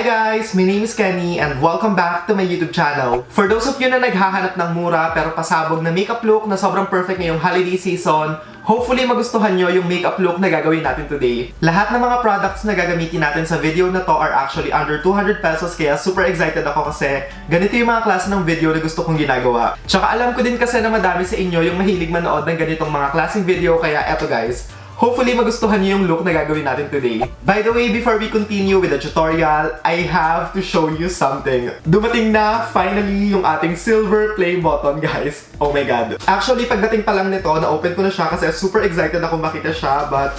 Hi guys! My name is Kenny and welcome back to my YouTube channel. For those of you na naghahanap ng mura pero pasabog na makeup look na sobrang perfect ngayong holiday season, hopefully magustuhan nyo yung makeup look na gagawin natin today. Lahat ng mga products na gagamitin natin sa video na to are actually under 200 pesos kaya super excited ako kasi ganito yung mga klase ng video na gusto kong ginagawa. Tsaka alam ko din kasi na madami sa inyo yung mahilig manood ng ganitong mga klaseng video kaya eto guys. Hopefully magustuhan niyo yung look na gagawin natin today. By the way, before we continue with the tutorial, I have to show you something. Dumating na finally yung ating silver play button, guys. Oh my god. Actually, pagdating pa lang nito, na-open ko na siya kasi super excited ako makita siya. But,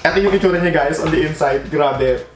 eto yung itsura niya guys on the inside. Grabe.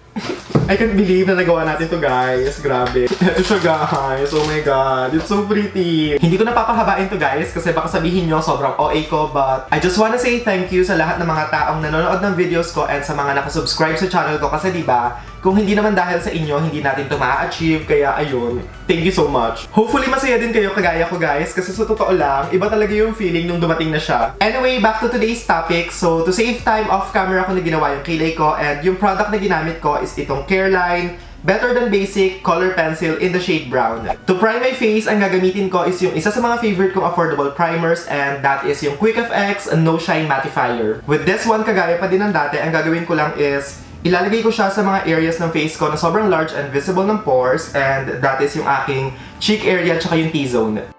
I can't believe na nagawa natin to guys. Grabe. Ito siya guys. Oh my god. It's so pretty. Hindi ko napapahabain to guys kasi baka sabihin nyo sobrang OA ko. But I just wanna say thank you sa lahat ng mga taong nanonood ng videos ko and sa mga nakasubscribe sa channel ko. Kasi diba, kung hindi naman dahil sa inyo, hindi natin to ma-achieve. Kaya ayun, thank you so much. Hopefully masaya din kayo kagaya ko guys. Kasi sa totoo lang, iba talaga yung feeling nung dumating na siya. Anyway, back to today's topic. So to save time, off camera ko na ginawa yung kilay ko. And yung product na ginamit ko is itong Careline Better Than Basic Color Pencil in the shade brown. To prime my face, ang gagamitin ko is yung isa sa mga favorite kong affordable primers and that is yung Quick FX No Shine Mattifier. With this one, kagaya pa din ng dati, ang gagawin ko lang is ilalagay ko siya sa mga areas ng face ko na sobrang large and visible ng pores and that is yung aking cheek area at saka yung T-zone.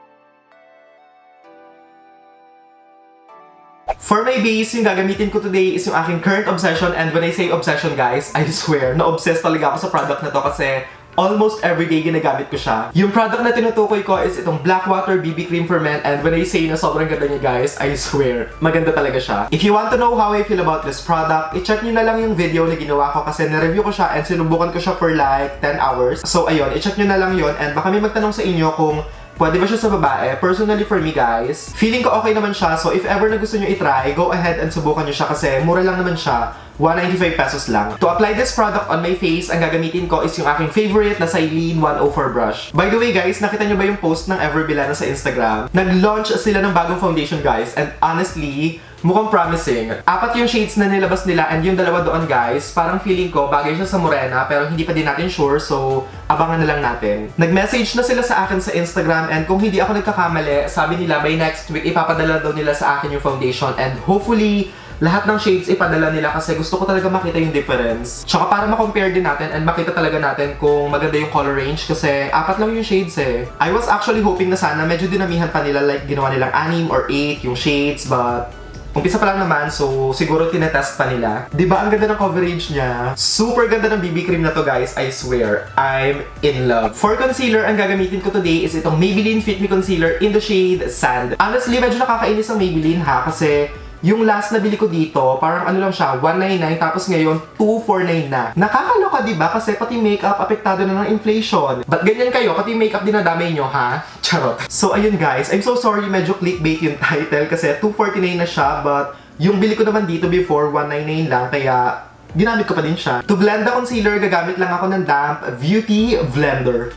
For my base, yung gagamitin ko today is yung aking current obsession and when I say obsession guys, I swear, na-obsess talaga ako sa product na to kasi almost everyday ginagamit ko siya. Yung product na tinutukoy ko is itong Blackwater BB Cream for Men and when I say na sobrang ganda niya guys, I swear, maganda talaga siya. If you want to know how I feel about this product, i-check nyo na lang yung video na ginawa ko kasi na-review ko siya and sinubukan ko siya for like 10 hours. So ayun, i-check nyo na lang yun and baka may magtanong sa inyo kung pwede ba siya sa babae? Personally for me guys, feeling ko okay naman siya. So if ever na gusto nyo i-try, go ahead and subukan nyo siya kasi mura lang naman siya. 195 pesos lang. To apply this product on my face, ang gagamitin ko is yung aking favorite na Careline 104 brush. By the way guys, nakita nyo ba yung post ng Bilena sa Instagram? Nag-launch sila ng bagong foundation guys and honestly, mukhang promising. 4 yung shades na nilabas nila and yung dalawa doon guys, parang feeling ko bagay siya sa morena pero hindi pa din natin sure so abangan na lang natin. Nag-message na sila sa akin sa Instagram and kung hindi ako nagkakamali, sabi nila by next week ipapadala daw nila sa akin yung foundation and hopefully lahat ng shades ipadala nila kasi gusto ko talaga makita yung difference. Tsaka para ma-compare din natin and makita talaga natin kung maganda yung color range kasi 4 lang yung shades eh. I was actually hoping na sana medyo dinamihan pa nila like ginawa nilang 6 or 8 yung shades but umpisa pa lang naman, so siguro tinetest pa nila. Diba ang ganda ng coverage niya? Super ganda ng BB cream na to guys, I swear. I'm in love. For concealer, ang gagamitin ko today is itong Maybelline Fit Me Concealer in the shade Sand. Honestly, medyo nakakainis ang Maybelline ha, kasi yung last na bili ko dito, parang ano lang siya, 199 tapos ngayon 249 na. Nakakaloka diba? Kasi pati makeup apektado na ng inflation. But ganyan kayo, pati makeup dinadamay nyo ha? Charot. So ayun guys, I'm so sorry medyo clickbait yung title kasi 249 na siya but yung bili ko naman dito before 199 lang kaya ginamit ko pa din siya. To blend the concealer, gagamit lang ako ng damp Beauty Blender.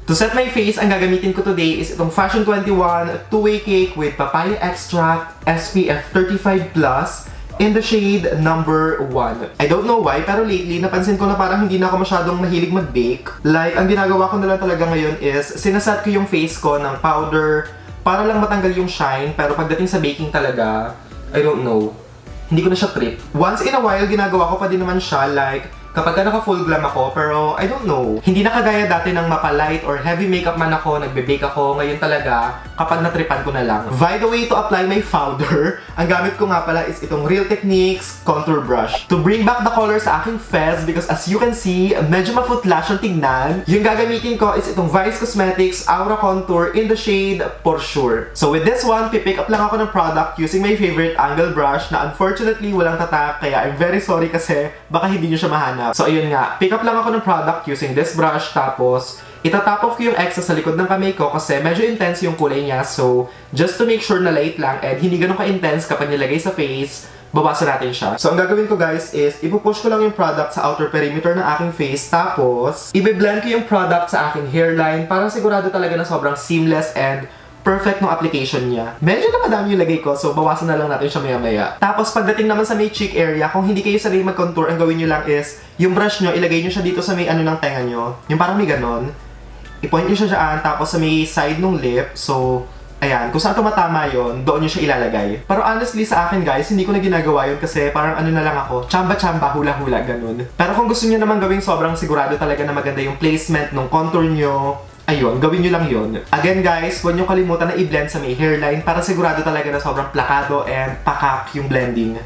To set my face, ang gagamitin ko today is itong Fashion 21 2-way cake with papaya extract SPF 35+ in the shade number 1. I don't know why, pero lately napansin ko na parang hindi na ako masyadong mahilig mag-bake. Like, ang ginagawa ko na lang talaga ngayon is sinasat ko yung face ko ng powder para lang matanggal yung shine, pero pagdating sa baking talaga, I don't know. Hindi ko na siya trip. Once in a while, ginagawa ko pa din naman siya like kapag naka-full glam ako, pero I don't know. Hindi na kagaya dati ng mapa-light or heavy makeup man ako, nagbe-bake ako. Ngayon talaga, kapag natripan ko na lang. By the way, to apply my powder, ang gamit ko nga pala is itong Real Techniques Contour Brush. To bring back the color sa aking fez, because as you can see, medyo mafutlash ang tignan. Yung gagamitin ko is itong Vice Cosmetics Aura Contour in the shade For Sure. So with this one, pipick up lang ako ng product using my favorite angle brush na unfortunately walang tatak, kaya I'm very sorry kasi baka hindi nyo siya mahanap. So ayun nga, pick up lang ako ng product using this brush tapos itatap off ko yung excess sa likod ng kamay ko kasi medyo intense yung kulay niya. So just to make sure na light lang and hindi ganun ka-intense kapag nilagay sa face, babasan natin siya. So ang gagawin ko guys is ipupush ko lang yung product sa outer perimeter ng aking face tapos ibe-blend ko yung product sa aking hairline para sigurado talaga na sobrang seamless and perfect ng application niya. Medyo na madami yung lagay ko, so bawasan na lang natin siya maya-maya. Tapos pagdating naman sa may cheek area, kung hindi kayo sanay mag-contour, ang gawin nyo lang is, yung brush nyo, ilagay nyo siya dito sa may ano ng tenga nyo. Yung parang may ganon. I-point nyo siya dyan, tapos sa may side ng lip. So, ayan, kung saan tumatama yon, doon nyo siya ilalagay. Pero honestly sa akin guys, hindi ko na ginagawa yun kasi parang ano na lang ako, chamba-chamba, hula-hula, ganun. Pero kung gusto nyo naman gawing sobrang sigurado talaga na maganda yung placement ng contour nyo, ayun, gawin nyo lang yun. Again guys, huwag nyo kalimutan na i-blend sa may hairline para sigurado talaga na sobrang plakado and pakak yung blending.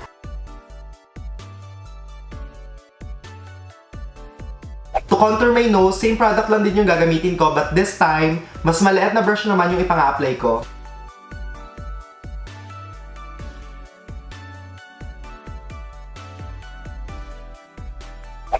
To contour my nose, same product lang din yung gagamitin ko, but this time, mas maliit na brush naman yung ipang-apply ko.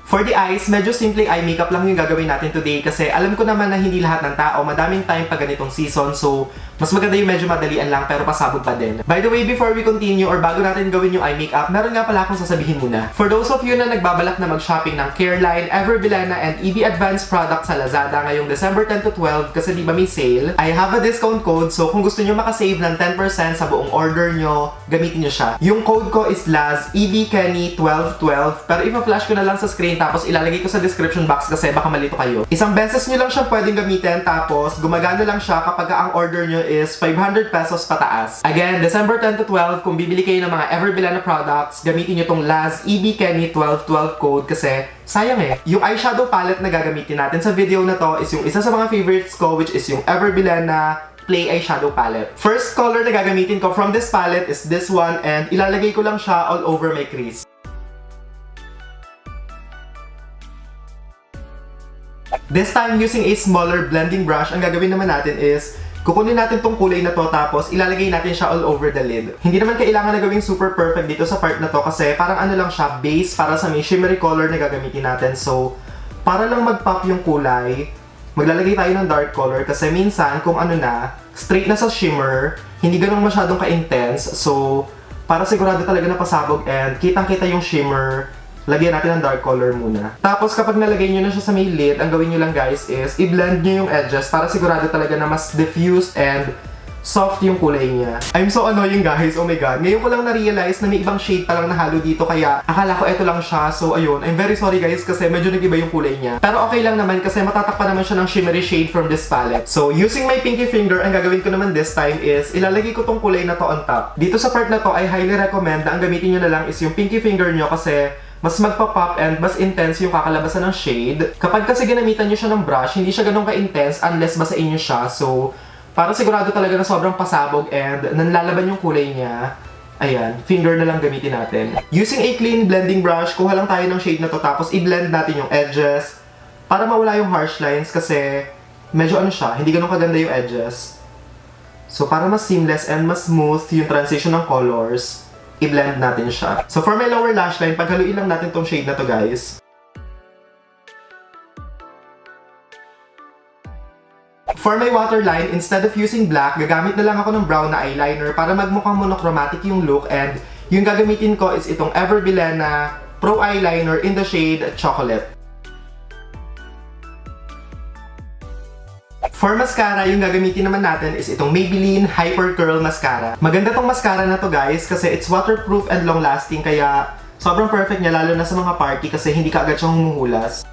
For the eyes, medyo simple eye makeup lang yung gagawin natin today kasi alam ko naman na hindi lahat ng tao madaming time pa ganitong season, so mas maganda yung medyo madalian lang pero pasabog pa din. By the way, before we continue or bago natin gawin yung eye makeup, meron nga pala akong sasabihin muna. For those of you na nagbabalak na mag-shopping ng Careline, Bilena, and EB Advanced products sa Lazada ngayong December 10 to 12 kasi di ba may sale, I have a discount code, so kung gusto nyo makasave ng 10% sa buong order nyo, gamitin nyo siya. Yung code ko is LAZ EBKenny1212, pero ipa-flash ko na lang sa screen tapos ilalagay ko sa description box kasi baka malito kayo. Isang beses nyo lang siya pwedeng gamitin tapos gumagana lang siya kapag ang order nyo is 500 pesos pataas. Again, December 10 to 12, kung bibili kayo ng mga Bilena products, gamitin nyo tong LAZ EBKenny1212 code kasi sayang eh. Yung eyeshadow palette na gagamitin natin sa video na to is yung isa sa mga favorites ko, which is yung Bilena Play Eyeshadow Palette. First color na gagamitin ko from this palette is this one and ilalagay ko lang siya all over my crease. This time, using a smaller blending brush, ang gagawin naman natin is kukunin natin tong kulay na to tapos ilalagay natin siya all over the lid. Hindi naman kailangan na gawing super perfect dito sa part na to kasi parang ano lang siya, base para sa may shimmery color na gagamitin natin. So, para lang mag-pop yung kulay, maglalagay tayo ng dark color kasi minsan kung ano na, straight na sa shimmer, hindi ganun masyadong ka-intense. So, para sigurado talaga na pasabog and kitang-kita yung shimmer, lagyan natin ng dark color muna. Tapos kapag nalagay nyo na siya sa may lid, ang gawin nyo lang guys is i-blend nyo yung edges para sigurado talaga na mas diffused and soft yung kulay niya. I'm so annoying guys, oh my god. Ngayon ko lang na-realize na may ibang shade pa lang nahalo dito kaya akala ko eto lang siya. So ayun, I'm very sorry guys kasi medyo nag-iba yung kulay niya. Pero okay lang naman kasi matatakpan naman siya ng shimmery shade from this palette. So using my pinky finger, ang gagawin ko naman this time is ilalagay ko tong kulay na to on top. Dito sa part na to, I highly recommend na ang gamitin nyo na lang is yung pinky finger nyo kasi mas magpa-pop and mas intense yung kakalabasan ng shade. Kapag kasi ginamitan nyo siya ng brush, hindi siya ganun ka-intense unless basain nyo siya. So, para sigurado talaga na sobrang pasabog and nanlalaban yung kulay niya, ayan, finger na lang gamitin natin. Using a clean blending brush, kuha lang tayo ng shade na to tapos i-blend natin yung edges para mawala yung harsh lines kasi medyo ano siya, hindi ganun kaganda yung edges. So, para mas seamless and mas smooth yung transition ng colors, i-blend natin siya. So for my lower lash line, paghaluin lang natin tong shade na to guys. For my waterline, instead of using black, gagamit na lang ako ng brown na eyeliner para magmukhang monochromatic yung look and yung gagamitin ko is itong Bilena Pro Eyeliner in the shade Chocolate. For mascara, yung gagamitin naman natin is itong Maybelline Hyper Curl Mascara. Maganda tong mascara na to guys kasi it's waterproof and long-lasting kaya sobrang perfect niya lalo na sa mga party kasi hindi ka agad siyang humuhulas.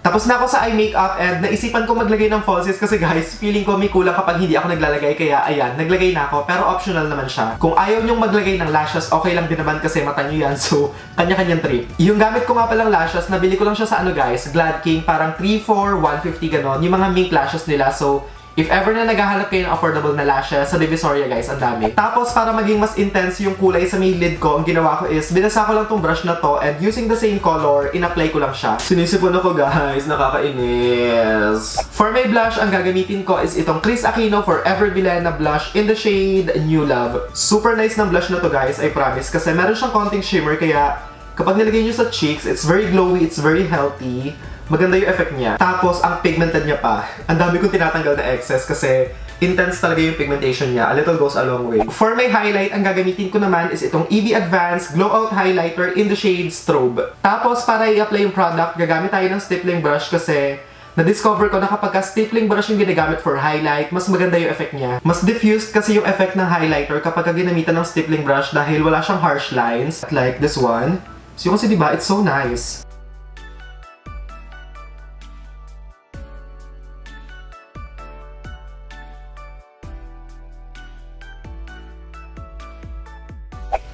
Tapos na ako sa eye makeup and naisipan ko maglagay ng falsies kasi guys, feeling ko may kulang kapag hindi ako naglalagay kaya ayan, naglagay na ako pero optional naman siya. Kung ayaw nyong maglagay ng lashes, okay lang din naman kasi mata nyo yan so kanya-kanyang trip. Yung gamit ko nga palang lashes, nabili ko lang siya sa ano guys, Glad King, parang 3 for 150 ganon, yung mga mink lashes nila so if ever na naghahanap kayo ng affordable na lashes, sa Divisoria guys, ang dami. Tapos para maging mas intense yung kulay sa may lid ko, ang ginawa ko is, binasa ko lang tong brush na to and using the same color, in-apply ko lang siya. Sinisipon ako guys, nakakainis. For my blush, ang gagamitin ko is itong Chris Aquino Forever Bilena blush in the shade New Love. Super nice ng blush na to guys, I promise, kasi meron siyang konting shimmer kaya kapag nilagay nyo sa cheeks, it's very glowy, it's very healthy. Maganda yung effect niya. Tapos, ang pigmented niya pa. Ang dami kong tinatanggal na excess kasi intense talaga yung pigmentation niya. A little goes a long way. For my highlight, ang gagamitin ko naman is itong EB Advanced Glow Out Highlighter in the shade Strobe. Tapos, para i-apply yung product, gagamit tayo ng stippling brush kasi Na-discover ko na kapag stippling brush yung ginagamit for highlight, mas maganda yung effect niya. Mas diffused kasi yung effect ng highlighter kapag ginamitan ng stippling brush dahil wala siyang harsh lines. Like this one. So yung kasi diba, it's so nice.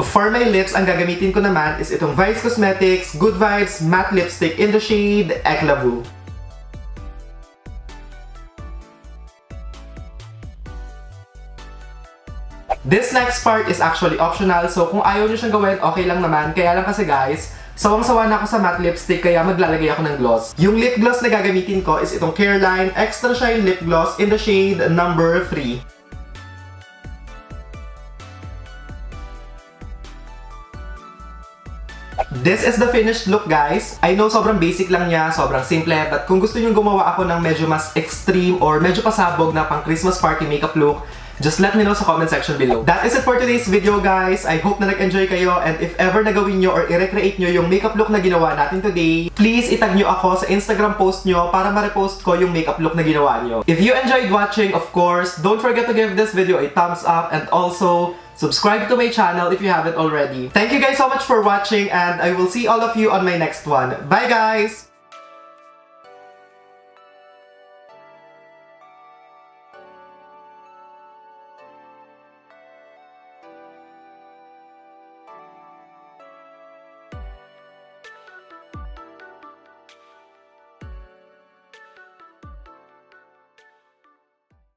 For my lips, ang gagamitin ko naman is itong Vice Cosmetics Good Vibes Matte Lipstick in the shade Eclavu. This next part is actually optional, so kung ayaw nyo siyang gawin, okay lang naman. Kaya lang kasi guys, sawang-sawa na ako sa matte lipstick kaya maglalagay ako ng gloss. Yung lip gloss na gagamitin ko is itong Careline Extra Shine Lip Gloss in the shade number 3. This is the finished look, guys. I know sobrang basic lang niya, sobrang simple, but kung gusto niyo gumawa ako ng medyo mas extreme or medyo pasabog na pang Christmas party makeup look, just let me know sa comment section below. That is it for today's video, guys. I hope na nag-enjoy kayo, and if ever nagawin nyo or i-recreate nyo yung makeup look na ginawa natin today, please itag nyo ako sa Instagram post nyo para ma-repost ko yung makeup look na ginawa nyo. If you enjoyed watching, of course, don't forget to give this video a thumbs up and also subscribe to my channel if you haven't already. Thank you guys so much for watching, and I will see all of you on my next one. Bye, guys!